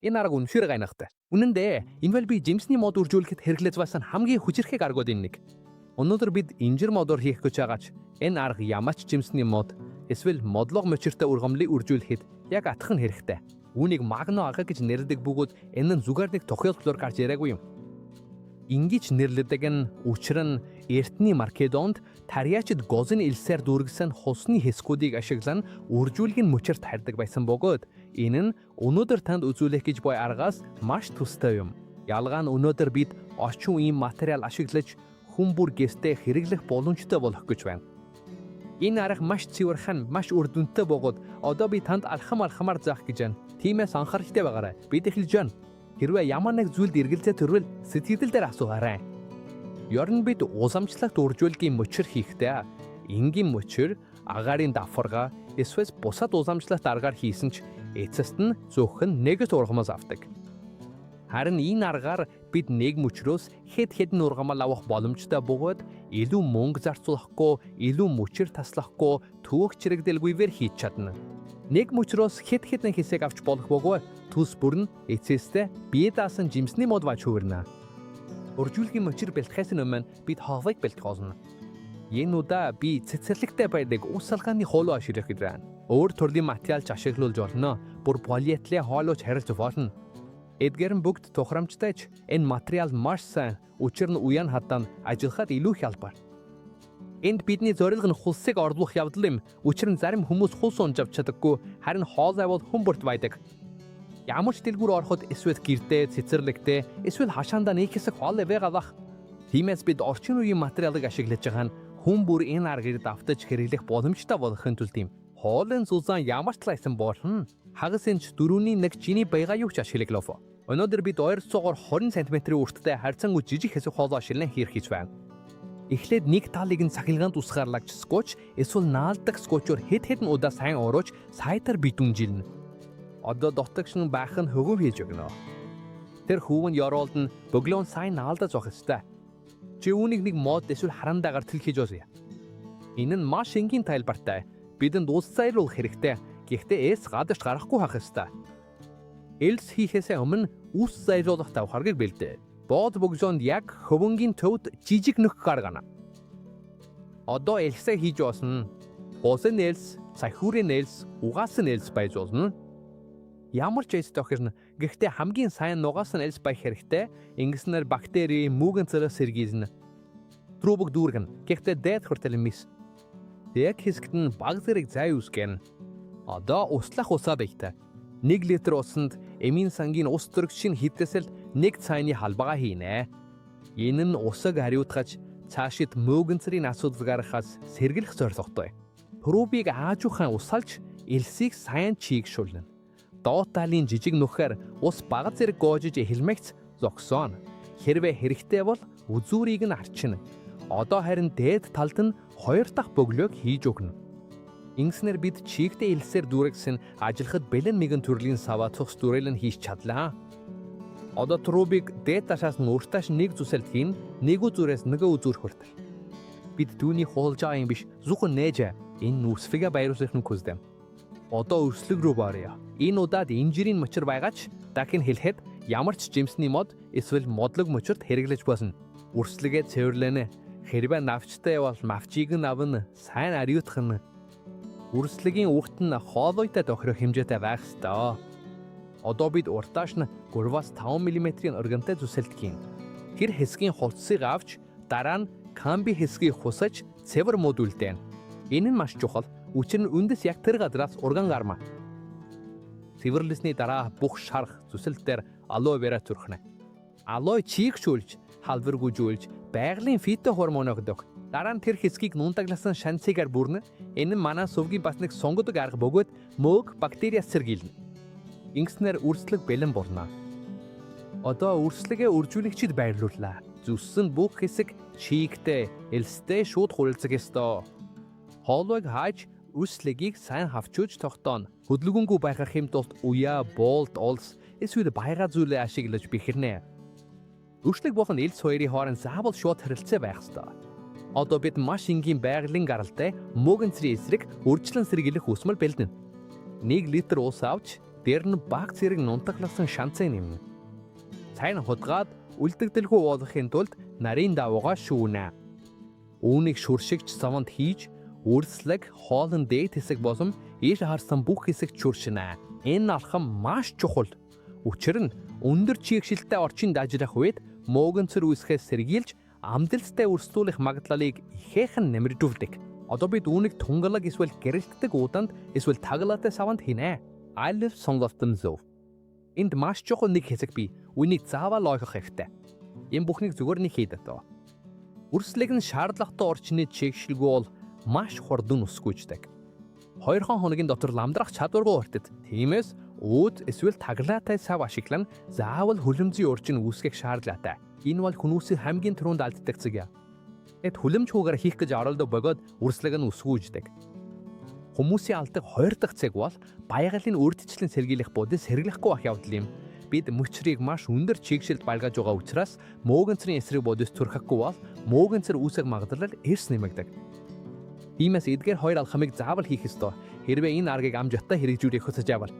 Энэ арга үнэхээр гайхалтай. Үнэн дээ, энэ бол би жимсний мод үржүүлэхэд хэрэглэж байсан хамгийн хүчирхэг аргуудын нэг. Өнөөдөр бид инжир модоор хийх гэж байгаач энэ арга ямаач жимсний мод эсвэл модлого мочиртой ургамлыг үржүүлэхэд яг атхан хэрэгтэй. Үүнийг магно арга гэж нэрдэг бөгөөд энэ нь зүгээр нэг тохиолдлоор гарч ирээгүй юм. Ингиж нэрлэдэг нь учир нь Эртний Македонд Тарьячид гозын элсээр дүүргэсэн хусны хэсгүүдийг ашиглан үржүүлгийн мөчөрт харьдаг байсан бөгөөд энэ нь өнөөдөр танд үзүүлэх гэж буй аргаас маш тустай юм. Ялгаа нь өнөөдөр бид орчин үеийн материал ашиглаж хүн бүр гэстэй хэрэглэх боломжтой болох гэж байна. Энэ арга маш цэвэрхэн, маш үр дүнтэй бөгөөд одоо би танд алхамаар заах гэж байна. Тиймээс анхааралтай байгаарай. Бид эхэлж байна. Хэрвээ ямар нэг зүйлд эргэлзээ төрвөл сэтгэл дээр асуугаарай. Ер нь бид уламжлалт үржүүлгийн мөчөр хийхдээ энгийн мөчөр, агаарын давхарга, эсвэл бусад уламжлалт аргаар хийсэн ч эцэст нь зөвхөн нэгт ургамал авдаг. Харин энэ аргаар бид нэг мөчрөөс хэд ургамал авах боломжтой бөгөөд илүү мөнгө зарцуулахгүй, илүү мөчөр таслахгүй, түүх чирэгдэлгүйгээр хийж чадна. Нэг мөчрөөс хэд хэсэг авч болох бөгөөд төс бүр нь эцэстээ бие даасан жимсний мод бач хувирна. Үржүүлгийн мөчөр бэлтгэхээс өмнө бид хавыг бэлтгэх болно. Энэ удаа би цэцэрлэгтэй байдаг ус салгааны хоолой ашиглах гэж байна. Өөр төрлийн материалч ашиглуулж болно. Бүр полиэтилен хоолойч харилж болно. Эдгээр нь бүгд тухрамжтайч энэ материал маш сайн, учир нь уян хатан ажиллахад илүү хялбар. Энд бидний зорилго нь хулсыг орлуулах явдал юм. Учир нь зарим хүмүүс хулс унж авч чадаггүй, харин хоолой бол хүмүүрт байдаг. Ямар ч дэлгүүр ороход эсвэл гэрдээ, цэцэрлэгтээ, эсвэл хашаандаа нэг хэсэг хоолой байгаах. Тиймээс бид орчин үеийн материалыг ашиглаж байгаа нь хүн бүр энэ аргыг давтаж хэрэглэх боломжтой болохын тулд юм. Хоолойн зузаан ямар ч лайсан болно. Хагас инч 4.1 жиний байгаа юу ч ашиглав. Өнөөдөр бид 220 см үрттэй харьцангуй жижиг хэсэг хоолой ашиглан хийх гэж байна. Эхлээд нэг талыг нь цахилгаанд усгаарлаж скотч эсвэл наалдах скотчоор хэд удаа сайн урууж сайтар битүүнжилнэ. Одоо дотогш нь байх нь хөвгөв хийж өгнө. Тэр хүүн ёроолд нь бөглөөн сайн наалдаж авах ёстой. Чи үүнийг нэг мод эсвэл харандаагаар тэлхэж өзье. Энэ нь маш энгийн тайлбартай. Бидэнд ус зайруулах хэрэгтэй. Гэхдээ эс гадагш гарахгүй хах ёстой. Элс хийхээс өмнө ус зайруулах давхаргыг бэлдээ. Бод бөгзөнд яг хөвөнгийн төвд жижиг нөх гаргана. Одоо элсээ хийж осно. Усын элс, цахиурын элс, угаасан элс байж болно. Ямар ч элс тохирно. Гэхдээ хамгийн сайн нугаасан элс байх хэрэгтэй. Ингэснээр бактери мүүгэн цараа сэргийлнэ. Трубог дүүргэн. Гэхдээ дээд хүртэл мис. Яг хэсэгт нь баг зэрэг зай үсгэн. Одоо услах усаа байхтай. 1 литр усанд эмийн сангийн ус төрөгчийн хідээсэл 1 цайны халбага хийнэ. Энэ нь усыг хариуцгаж цаашид мөөгөнцрийн асуудал гаргахаас сэргийлэх зорилготой. Трубыг аажуухан усалж элсийг сайн чийгшүүлнэ. Доод талын жижиг нүхээр ус бага зэрэг гоожиж эхэлмэгц зогсооно. Хэрвээ хэрэгтэй бол үзүүрийг нь арчина. Одоо харин дээд талд нь 2 дахь бөглөөг хийж өгнө. Ингэснээр бид чигтэй элсээр дүүргэсэн ажиллахад бэлэн мэгэн төрлийн сава цус дүрэлэн хийж чадлаа. Одоо трубыг дээд ташаас нь урташ нэг зүсэлт хийн, нэг үзүүрээс нөгөө үзүүр хүртэл. Бид түүний хуулж байгаа юм биш, зөвхөн нээж энэ нүсфига баяруулах нь хүсдэм. Одоо өрслөг рүү барья. Энэ удаад инжирийн мөчөр байгаач дахин хэлэхэд ямар ч жимсний мод эсвэл модлог мөчөрт хэрэглэж болно. Өрслөгээ цэвэрлэнэ. Хэрвээ навчтай бол навчийг нь авна, сайн ариутгах нь. Үрслэгийн урт нь хоолойтой тохирох хэмжээтэй байх ёстой. Одоо бид уртааш нь 3-5 мм-ийн органтай зүсэлт хийн. Тэр хэсгийн хувцсыг авч дараа нь камби хэсгийг хусаж цэвэр модулдэн. Энэ нь маш чухал. Учир нь үндэс яг тэр гадраас урган гарма. Цэвэрлэсний дараа бүх шарх зүсэлтээр алоэ вера түрхнэ. Алоэ чийгшүүлж, халдваргүйжүүлж, байгалийн фито гормон өгдөг. Дараа нь тэр хэсгийг нундагласан шанцыгаар бүрнэ. Энэ нь манай сүвгийн бас нэг сонгодог арга бөгөөд мөөг бактериас сэргийлнэ. Ингэснээр үрслэг бэлэн болно. Одоо үрслэгээ үржүүлэгчид байрлууллаа. Зүссэн бүх хэсэг чийгтэй, элстэй шууд хуралцах ёстой. Хоолойг хааж үрслэгийг сайн хавчууж тогтооно. Хөдөлгөөнгүй байхах юм тулд уяа, болт, олс эсвэл баяга зүйлээ ашиглаж бэхэрнэ. Үрслэг болон элс хоёрын хооронд заавал шууд харилцаа байх ёстой. Одоо бид маш энгийн байгалийн гаралтай мөөгөнцрийн эсрэг үржлэн сэргийлэх үсмэл бэлдэнэ. 1 литр ус авч дээр нь баг зэрэг нунтагласан шанцаа нэмнэ. Сайн худгаад үлдэгдэлгүй болгохын тулд нарийн давуугаа шүүнэ. Үүнийг шүршигч саванд хийж үрслэг хоолн дээд хэсэг болон ийш харсан бүх хэсэгт шүршинэ. Энэ алхам маш чухал. Учир нь өндөр чигшилтэй орчинд ажиллах үед мөөгөнцөр үүсгэхээс сэргийлж амжилттай үрслүүлэх магадлалыг ихээхэн нэмэрдүүлдэг. Одоо бид үүнийг тунгалаг эсвэл гэрэлтдэг уданд эсвэл таглаатай саванд хийнэ. I live сонголтон зөв. Энд маш чухал нэг хэсэг бий. Үнийг заавал ойлгох хэрэгтэй. Энэ бүхнийг зүгээр нэг хийдэг дөө. Үрслэг нь шаардлагатай орчны чигшилгүй бол маш хурдан өсгүйждэг. 2 хоногийн дотор ламдрах чадваргүй уртад. Тиймээс үүд эсвэл таглаатай сав ашиглан заавал хүлэмжийн урчин үүсгэх шаардлагатай. Энэ бол хүмүүсийн хамгийн түрүүнд алддаг зүйл. Эд хүлэмж хүүгээр хийх гэж оролдоо бөгөөд үрслэг нь өсгүйждэг. Хүмүүсийн алдаг 2 дахь цаг бол баягалын үрдчлэн сэргийлэх будын сэргэлэхгүй байх явдал юм. Бид мөчрийг маш өндөр чигшилд байлгаж байгаа учраас мөөгөнцрийн эсрэг будыс төрөхгүй бол мөөгөнцөр үүсэх магадлал эрс нэмэгдэг. Иймээс эдгээр 2 алхамыг заавал хийх ёстой. Хэрвээ энэ аргыг амжигтай хэрэгжүүлэх хүсэж байвал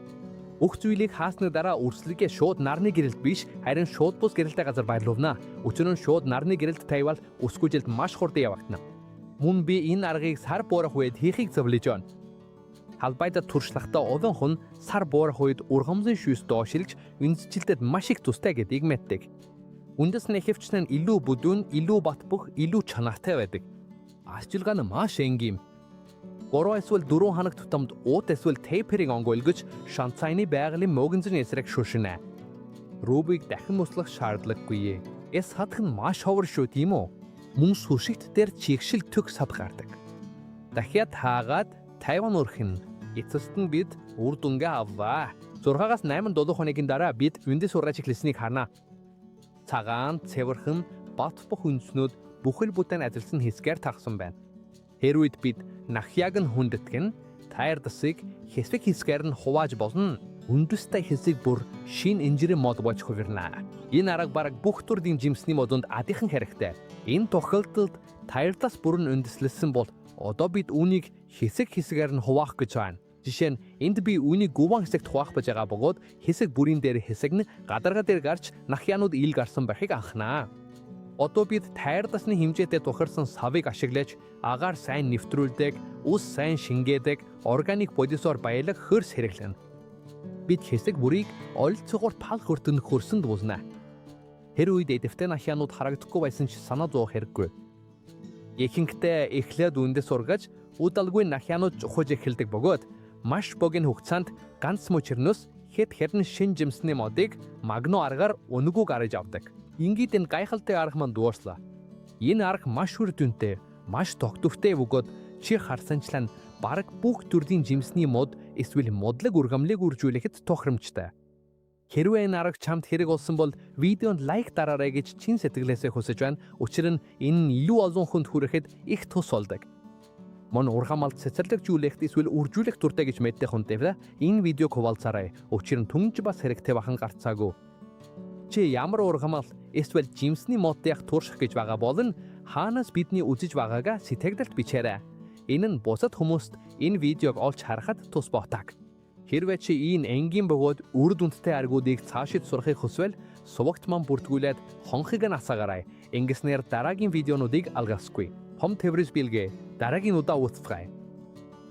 бүх зүйлийг хаасны дараа үрслэгээ шууд нарны гэрэлд биш харин шууд бус гэрэлтэй газар байрлуулна. Учир нь шууд нарны гэрэлд тавьвал өсгүйжилт маш хурдан явагдана. Мөн би энэ аргыг сар буурах үед хийхийг зөвлөж байна. Халбайда туршлагатай олон хүн сар буурах үед ургамлын шүүс доошилж үндэсжилтэд маш их тустай гэдгийг мэддэг. Үндэс нэхэвчлэн илүү бүдүүн, илүү бат бөх, илүү чанартай байдаг. Ачилгаа нь маш энгийн. 3 эсвэл 4 хоног тутамд уут эсвэл тейперийг онгойлгож шанцайны байгалийн мөөгөнцрийн эсрэг шүршинэ. Рубыг дахин услах шаардлагагүй. Эс хатх нь маш ховор шүү тийм үү? Мөн сүшигт дээр чигшил төгс сав гардаг. Дахиад хаагаад Тайван өрхөн. Эцэст нь бид үр дүнгээ авлаа. 6-аас 8-7 хоногийн дараа бид үндэс ураач эхлэснийг харна. Цагаан, цэвэрхэн, бат бох үндснүүд бүхэл бүтэн ажилласан хэсгээр тагсан байна. Тэр үед бид нахяг нь хүндэтгэн, тайр дасыг хэсэг хэсгээр нь хувааж болно. Үндэстэй хэсэг бүр шин инжирийн мод болж хувирна. Энэ арга бараг бүх төрлийн жимсний модонд адилхан хэрэгтэй. Энэ тохиолдолд тайрдас бүрэн үндэслэсэн бол одоо бид үүнийг хэсэг хэсгээр нь хуваах гэж байна. Жишээ нь энд би үүнийг гүвэн хэсэгт хуваах гэж байгаа бөгөөд хэсэг бүрийн дээр хэсэг нь гадарга дээр гарч нахянууд ил гарсан байхыг анхнаа. Одоо бид тайрдасны хэмжээтэй тухарсан савыг ашиглаж агаар сайн нэвтрүүлдэг, ус сайн шингээдэг, органик бодисоор баялаг хөрс хэрэглэнэ. Бид хэсэг бүрийг ойролцоогоор пал хөртөнд хөрсөнд буулна. Тэр үед эдэвхтэй нахянууд харагдахгүй байсан ч санаа зовох хэрэггүй. Ихэнхдээ эхлээд үндэс ургаж удалгүй нахянууд чухаж эхэлдэг бөгөөд маш богино хугацаанд ганц мөчрнөөс хэд хэрнэн шин жимсний модыг магно аргаар өнгөө гаргаж авдаг. Ингээд энэ гайхалтай арга манд дуурслаа. Энэ арга маш үр дүнтэй, маш тогтвортой бөгөөд чи харсанчлан бараг бүх төрлийн жимсний мод эсвэл модлог ургамлыг үржүүлэхэд тохиромжтой. Хэрвээ энэ арга чамд хэрэг болсон бол видеонд лайк дараарай гэж чин сэтгэлээсээ хүсэж байна. Учир нь энэ нь илүү олон хүнд хүрэхэд их тус болдог. Мөн ургамалд цэцэрлэгжүүлэхэд эсвэл үржүүлэх туртай гэж мэддэг хүнтэйвэ энэ видеог хуваалцаарай. Учир нь түнж бас хэрэгтэй бахан гарцаагүй. Чи ямар ургамал эсвэл жимсний модыг турших гэж байгаа бол хаанаас бидний үзэж байгаагаа сэтгэгдэлд бичээрэй. Энэ нь бусад хүмүүст энэ видеог олж харахад тус болдог. Хэрвээ чи энэ энгийн бөгөөд үр дүнтэй аргуудыг цаашид сурахыг хүсвэл сувагт маань бүртгүүлээд хонхыг нь асаагаарай. Ингэснээр дараагийн видеонуудыг алгасгүй. Хом тэврэж билгээ. Дараагийн удаа уулзцгаая.